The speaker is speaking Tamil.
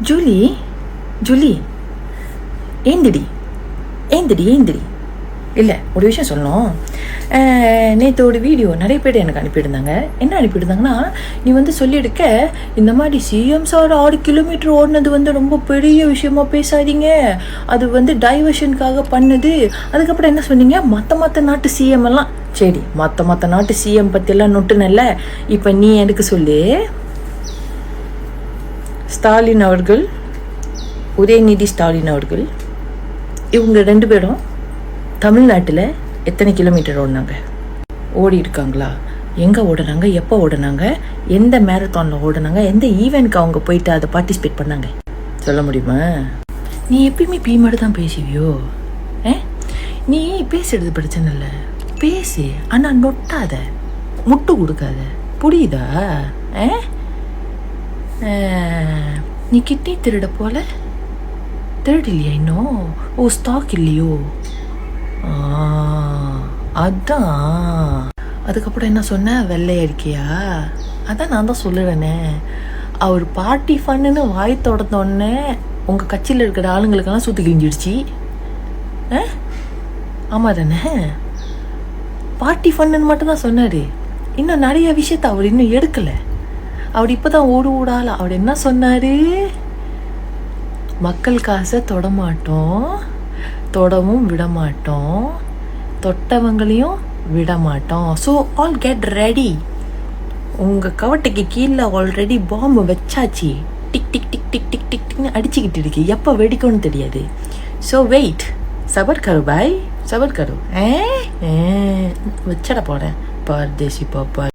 Julie Julie ஏந்திடி ஏந்திடி ஏந்திடி. இல்லை, ஒரு விஷயம் சொல்லணும். நேற்று ஒரு வீடியோ நிறைய பேர் எனக்கு அனுப்பியிருந்தாங்க. என்ன அனுப்பியிருந்தாங்கன்னா, நீ வந்து சொல்லியிருக்க இந்த மாதிரி சிஎம் சார் 6 கிலோமீட்டர் ஓடினது வந்து ரொம்ப பெரிய விஷயமா பேசாதீங்க, அது வந்து டைவர்ஷனுக்காக பண்ணுது. அதுக்கப்புறம் என்ன சொன்னீங்க, மற்ற நாட்டு சிஎம் எல்லாம். சரி, மற்ற நாட்டு சிஎம் பற்றியெல்லாம் நொட்டுனல்ல. இப்போ நீ எனக்கு சொல்லு, ஸ்டாலின் அவர்கள், உதயநிதி ஸ்டாலின் அவர்கள், இவங்க 2 பேரும் தமிழ்நாட்டில் எத்தனை கிலோமீட்டர் ஓடினாங்க? ஓடி இருக்காங்களா? எங்கே ஓடினாங்க? எப்போ ஓடினாங்க? எந்த மேரத்தானில் ஓடினாங்க? எந்த ஈவெண்ட்க்கு அவங்க போயிட்டு அதை பார்ட்டிசிபேட் பண்ணாங்க? சொல்ல முடியுமா? நீ எப்பயுமே பீமாடு தான் பேசுவியோ? நீ பேசுறது பிரச்சனை இல்லை, பேசு. ஆனால் நொட்டாத, முட்டு கொடுக்காத, புரியுதா? நீ கிட்டே திருட போல திருடு இல்லையா இன்னும்? ஓ, ஸ்டாக் இல்லையோ? அதான். அதுக்கப்புறம் என்ன சொன்ன, வெள்ளை அடிக்கையா? அதான் நான் தான் சொல்லுவேனே, அவர் பார்ட்டி ஃபன்னு வாய் தொடர்ந்தோடனே உங்கள் கட்சியில் இருக்கிற ஆளுங்களுக்கெல்லாம் சுற்றி கிழிஞ்சிடுச்சு. ஆமாம் தானே? பார்ட்டி ஃபன்னு மட்டும் தான் சொன்னார். இன்னும் நிறைய விஷயத்த அவர் இன்னும் எடுக்கலை. அவர் இப்போ தான் ஓடால. அவர் என்ன சொன்னார், மக்கள் காசை தொடமாட்டோம், தொடவும் விடமாட்டோம், தொட்டவங்களையும் விடமாட்டோம். So all get ready. உங்கள் கவட்டைக்கு கீழே ஆல்ரெடி பாம்பு வச்சாச்சு. Tick tick tick tick tick tick டிக்னு அடிச்சுக்கிட்டு இருக்கு. எப்போ வெடிக்கும்னு தெரியாது. ஸோ வெயிட், சபர் கரு பாய், சபர் கரு. வச்சட போகிறேன் பர்தேசி பாப்பா.